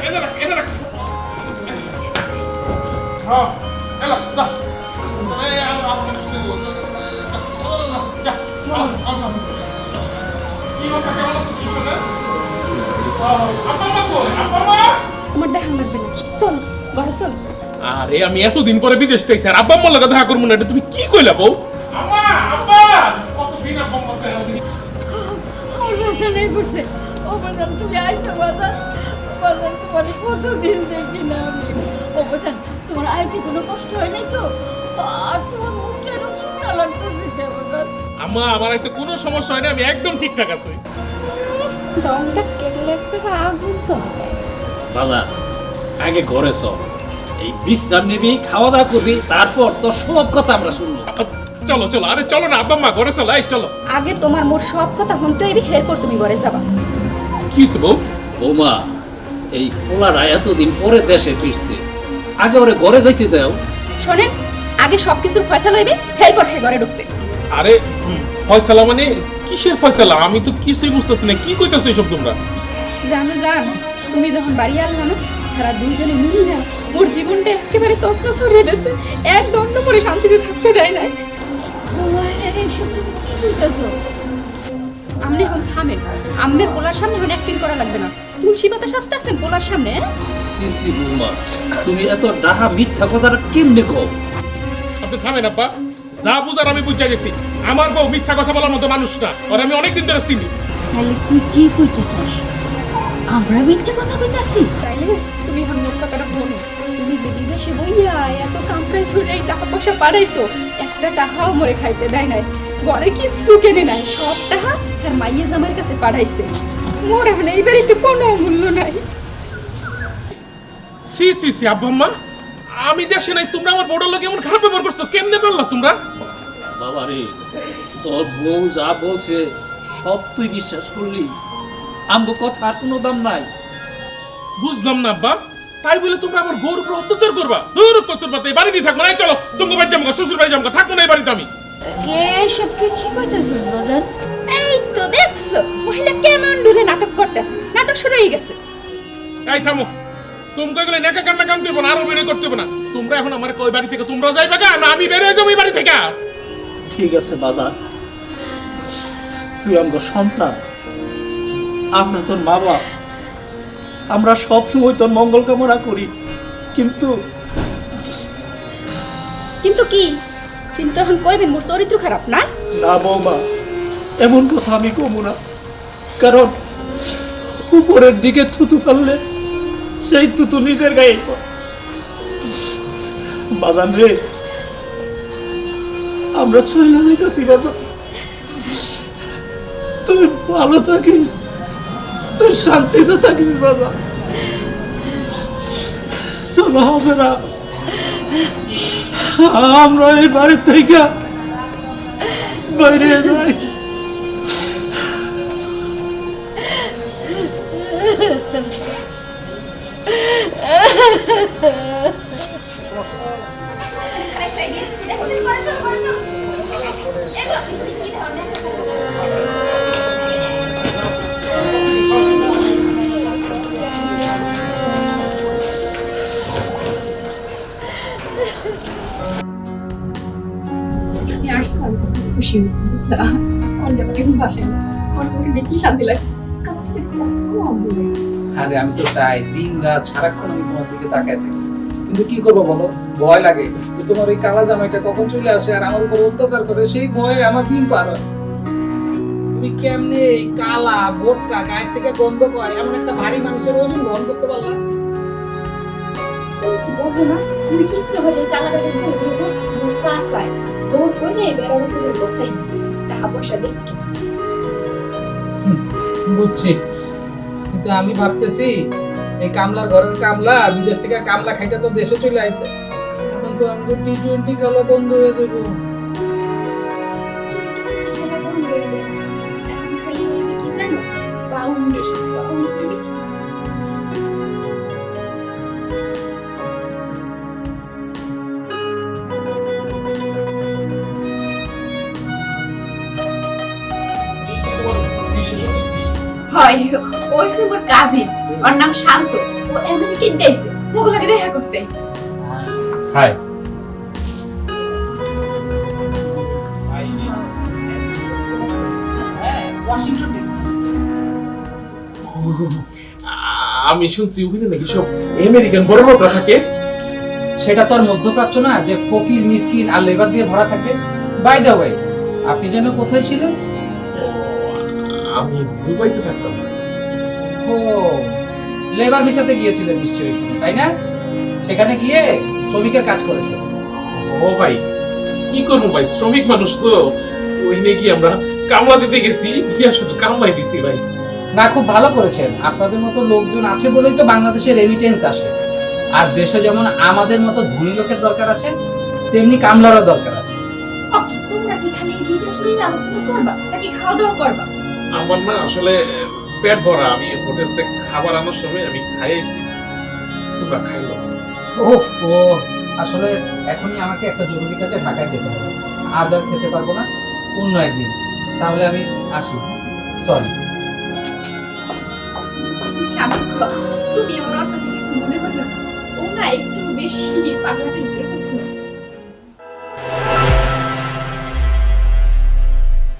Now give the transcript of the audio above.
এনে রাখ হ্যাঁ এলা যা এই আর মিষ্টি যা আসো কি অবস্থা কেমন আছো তুমি শুনে আপা মা কই আপা মা আমার দেখা লাগবে না চল ঘরে চল আরে আমি এতদিন পরে বিদেশ থেকে স্যার আব্বা আম্মার লগে দেখা করবো না এটা তুমি কি কইলা বউ আম্মা আব্বা কতদিন আব্বা আম্মা স্যার আমার ব্যথা নেই করছে ও বাজান তুমি আইসো বাজান বাজান তোমার কতদিন দেখি না আমি ও বাজান তোমার আইতে কোনো কষ্ট হয় নাই তো আর তোমার মুখটা এরকম শুকনা লাগতেছে কে বাজান আম্মা আমার এতে কোনো সমস্যা হয় না আমি একদম ঠিকঠাক আছি লংটা কেটে একটা আগুন চমকায় বাবা আগে ঘরে চল এই বিশ্রাম নিবি খাওয়া দাওয়া করবি তারপর তোর সব কথা আমরা শুনবো চলো চলো আরে চলো না আব্বা আম্মা ঘরে চলো এই চলো আগে তোমার মোর সব কথা শুনতে হইবি এরপর তুমি ঘরে যাবা কি হইছে বউ বৌমা এই পোলারা এতদিন পরে দেশে ফিরছে আগে ওরে ঘরে যাইতে দাও শোনেন আগে সবকিছুর ফয়সালা হইবে এরপর হে ঘরে ঢুকতে আরে ফয়সালা মানে কিসের ফয়সালা আমি তো কিছুই বুঝতেছি না কি কইতাছো এইসব তোমরা জানো জান তুমি যখন বাড়ি আনলা না তারা দুইজনে মিললা মোর জীবনটা একেবারে তছনছ হয়ে গেছে এক দণ্ড করে শান্তিতে থাকতে দেয় নাই এইসব তুমি কি করতেছো আপনি এখন থামেন আম্মের পোলার সামনে এখন অ্যাক্টিং করা লাগবে না তুলসী পাতা সাজতে আছেন পোলার সামনে সিসি বৌমা তুমি এত ডাহা মিথ্যা কথাটা কেমনে কও আপনি থামেন আব্বা যা বুঝার আমি বুঝা গেছি আমার বউ মিথ্যা কথা বলার মতো মানুষ না আর আমি অনেকদিন ধরে চিনি তাহলে তুই কি কইতেছিস আমরা মিথ্যে কথা কইতাছি তাইলে তুমি এখন মোট কথাটা বলো তুমি যে বিদেশে বইয়া এত কাম কাজ করে এই টাকা পয়সা পাঠাইছো একটা টাকাও মরে খাইতে দেয় নাই ঘরে কিচ্ছু কেনে নাই সব টাকা আর মাইয়ে জামাইয়ের কাছে পাঠাইছে মোর এখন এই বাড়িতে কোনো মূল্য নাই সি সি সি আব্বা আম্মা আমি দেশে নাই তোমরা আমার বড় লোক এমন খারাপ ব্যবহার করছো কেমনে বললা তোমরা বাবা রে তোর বউ যা বলছে সব তুই বিশ্বাস করলি আমগো কথা আর কোনো দাম নাই বুঝলাম না আব্বা তাই বলে তোমরা আমার বউর উপর অত্যাচার করবা দূর কচুর পাতে এই বাড়িতেই থাকবো না এই চলো তুমি বাড়ি যাবো শ্বশুর বাড়ি যাবো থাকবো না এই বাড়িতে আমি এইসব তুই কি কইতেছিস বাজান এই তো দেখছো মহিলা কেমন ডুলে নাটক করতেছে নাটক শুরু হয়ে গেছে এই থামো তুমি এগুলো নেকা কান্না কাম দেবো না আর অভিনয় করতে হবে না তোমরা এখন আমার ওই বাড়ি থেকে তোমরা যাইবা গা না আমি বের হয়ে যাবো এই বাড়ি থেকে ঠিক আছে বাজার তুই আমগো সন্তান আমরা তোর মা বাপ আমরা সব সময় তোর মঙ্গল কামনা করি কিন্তু কিন্তু কি কিন্তু এখন কইবেন মোর চরিত্র খারাপ না না বৌমা এমন কথা আমি কমু না কারণ উপরের দিকে থুতু ফেললে সেই থুতু নিজের গায়ে পড়ে। বাজান রে আমরা চলে যাইতেছি বাজান তুই ভালো থাকিস তুই শান্তিতে থাকিস বাজান চলো হাজরা আমরা এই বাড়ি থেকে বাইরে যাই খুশি হয়েছি বুঝলা আমার যেমন এখন বাসায় আমার তোমাকে দেখি শান্তি লাগছে আরে আমি তো চাই দিন রাত সারাক্ষণ আমি তোমার দিকে তাকায় থাকি কিন্তু কি করবো বলো ভয় লাগে যে তোমার ওই কালা জামাইটা কখন চলে আসে আর আমার উপর অত্যাচার করে সেই ভয়ে আমার দিন পার হয় তুমি কেমনে এই কালা বোটকা গায়ের থেকে গন্ধ করে এমন একটা ভারী মানুষের ওজন গ্রহণ করতে পারলা বোঝো না তুমি কিচ্ছু হলে কালাবাড়ি ঘুরে বসছি মোর চা চাই জোর করে বেড়ার উপরে বসাই দিছি টাকা পয়সা দেখি বুঝছি কিন্তু আমি ভাবতেছি এই কামলার ঘরের কামলা বিদেশ থেকে কামলা খাইটা তো দেশে চলে আইছে এখন তো আমাদের T20 খেলা বন্ধ হয়ে যাবে খালি হইবে কি জানো বাউন্ডারি হয় ওই সে মোর কাজিন ওর নাম শান্ত ও আমেরিকায় দেইছে মোগলাকে দেখা করতে আইছে। হাই আমি শুনছি ওখানে নাকি সব আমেরিকান বড় লোকরা থাকে। সেটা তো আর মধ্যপ্রাচ্য না যে ফকির মিসকিন আর লেবার দিয়ে ভরা থাকবে। বাই দ্য ওয়ে, আপনি যেন কোথায় ছিলেন? আমি দুবাইতে থাকতাম। ও, লেবার ভিসাতে গিয়েছিলেন নিশ্চয়ই, তাই না? সেখানে গিয়ে শ্রমিকের কাজ করেছেন। ও ভাই, কি করবো ভাই, শ্রমিক মানুষ তো, ওইখানে গিয়ে আমরা কামলা দিতে গেছি, গিয়া শুধু কামলাই দিছি ভাই। না, খুব ভালো করেছেন। আপনাদের মতো লোকজন আছে বলেই তো বাংলাদেশে রেমিটেন্স আসে। আর দেশে যেমন আমাদের মতো ধনী লোকের দরকার আছে, তেমনি কামলারও দরকার আছে। ওকে, তোমরা কি খালি এই বিদেশ নিয়ে আলোচনা করবা নাকি খাওয়া দাওয়া করবা? আমার না আসলে পেট ভরা, আমি হোটেল থেকে খাবার আনার সময় আমি খাইছি, তোমরা খাইলো। ওফ, আসলে এখনই আমাকে একটা জরুরি কাজে ঢাকায় যেতে হবে। আজ আর খেতে পারবো না, অন্য একদিন। তাহলে আমি আসি, সরি। সামর্থ্য, তুমি আমার অন্য কিছু মনে করো না। ও না একটু বেশি পাগলা টাইপের।